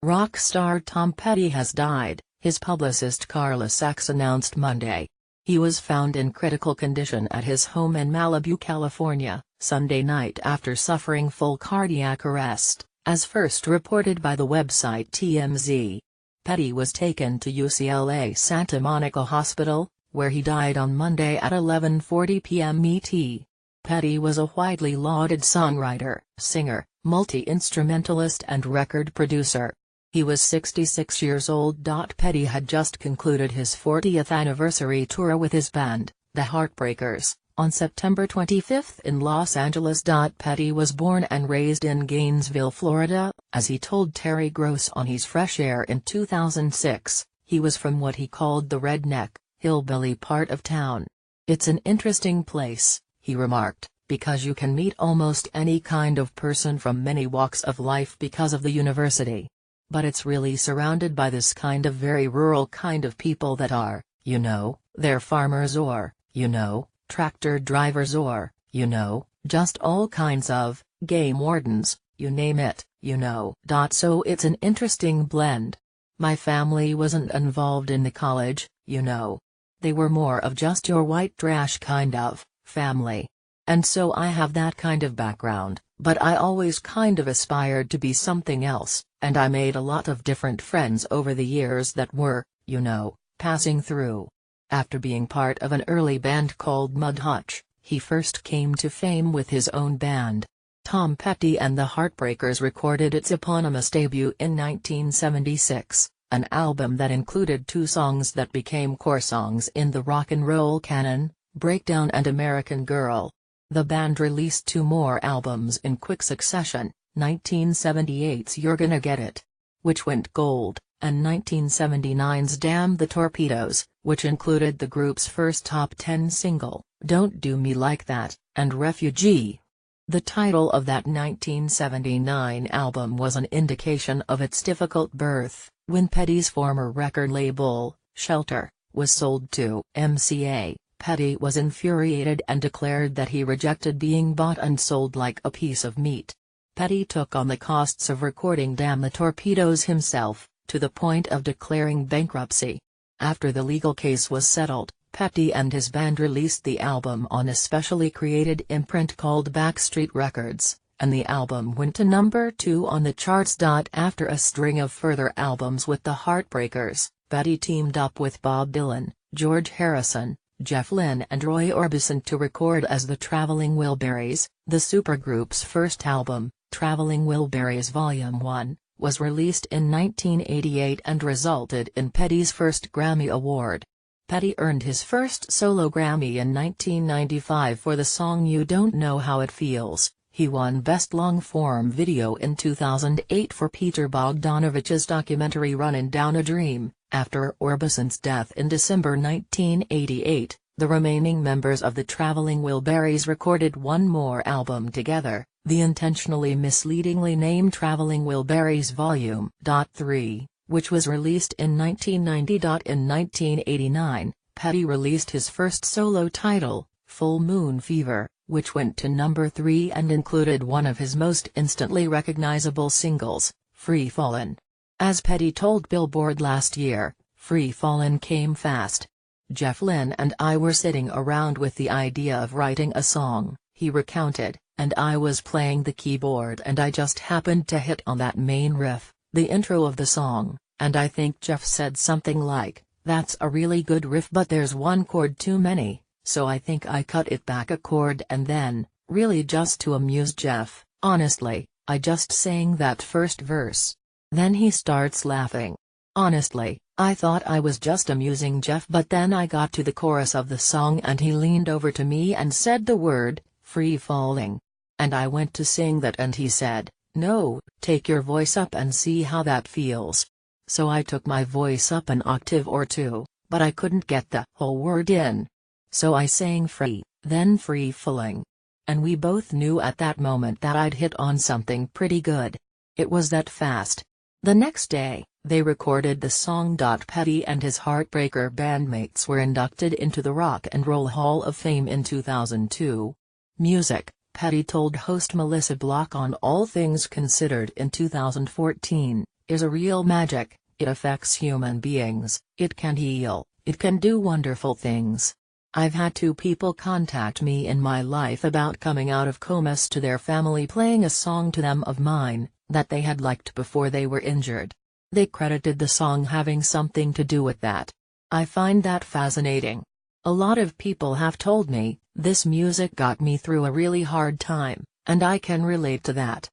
Rock star Tom Petty has died, his publicist Carla Sachs announced Monday. He was found in critical condition at his home in Malibu, California, Sunday night after suffering full cardiac arrest, as first reported by the website TMZ. Petty was taken to UCLA Santa Monica Hospital, where he died on Monday at 11:40 p.m. ET. Petty was a widely lauded songwriter, singer, multi-instrumentalist and record producer. He was 66 years old. Petty had just concluded his 40th anniversary tour with his band, The Heartbreakers, on September 25 in Los Angeles. Petty was born and raised in Gainesville, Florida, as he told Terry Gross on He's Fresh Air in 2006, he was from what he called the redneck, hillbilly part of town. "It's an interesting place," he remarked, "because you can meet almost any kind of person from many walks of life because of the university. But it's really surrounded by this kind of very rural kind of people that are, they're farmers or, tractor drivers or, just all kinds of, game wardens, you name it, So it's an interesting blend. My family wasn't involved in the college, They were more of just your white trash kind of family. And so I have that kind of background, but I always kind of aspired to be something else, and I made a lot of different friends over the years that were, passing through." After being part of an early band called Mudhutch, he first came to fame with his own band. Tom Petty and the Heartbreakers recorded its eponymous debut in 1976, an album that included two songs that became core songs in the rock and roll canon, Breakdown and American Girl. The band released two more albums in quick succession, 1978's You're Gonna Get It, which went gold, and 1979's Damn the Torpedoes, which included the group's first top 10 single, Don't Do Me Like That, and Refugee. The title of that 1979 album was an indication of its difficult birth, when Petty's former record label, Shelter, was sold to MCA. Petty was infuriated and declared that he rejected being bought and sold like a piece of meat. Petty took on the costs of recording Damn the Torpedoes himself, to the point of declaring bankruptcy. After the legal case was settled, Petty and his band released the album on a specially created imprint called Backstreet Records, and the album went to number 2 on the charts. After a string of further albums with the Heartbreakers, Petty teamed up with Bob Dylan, George Harrison, Jeff Lynne and Roy Orbison to record as the Traveling Wilburys. The supergroup's first album, Traveling Wilburys Volume 1, was released in 1988 and resulted in Petty's first Grammy Award. Petty earned his first solo Grammy in 1995 for the song You Don't Know How It Feels. He won Best Long-Form Video in 2008 for Peter Bogdanovich's documentary Runnin' Down a Dream. After Orbison's death in December 1988, the remaining members of the Traveling Wilburys recorded one more album together, the intentionally misleadingly named Traveling Wilburys Volume 3, which was released in 1990. In 1989, Petty released his first solo title, Full Moon Fever, which went to number 3 and included one of his most instantly recognizable singles, Free Fallin'. As Petty told Billboard last year, Free Fallin' came fast. Jeff Lynne and I were sitting around with the idea of writing a song, he recounted, and I was playing the keyboard and I just happened to hit on that main riff, the intro of the song, and I think Jeff said something like, "That's a really good riff but there's one chord too many," so I think I cut it back a chord and then, really just to amuse Jeff, honestly, I just sang that first verse. Then he starts laughing. Honestly, I thought I was just amusing Jeff, but then I got to the chorus of the song and he leaned over to me and said the word, free falling. And I went to sing that and he said, "No, take your voice up and see how that feels." So I took my voice up an octave or two, but I couldn't get the whole word in. So I sang free, then free falling. And we both knew at that moment that I'd hit on something pretty good. It was that fast. The next day, they recorded the song. Petty and his Heartbreaker bandmates were inducted into the Rock and Roll Hall of Fame in 2002. Music, Petty told host Melissa Block on All Things Considered in 2014, is a real magic. It affects human beings, it can heal, it can do wonderful things. I've had 2 people contact me in my life about coming out of comas to their family playing a song to them of mine, that they had liked before they were injured. They credited the song having something to do with that. I find that fascinating. A lot of people have told me, this music got me through a really hard time, and I can relate to that.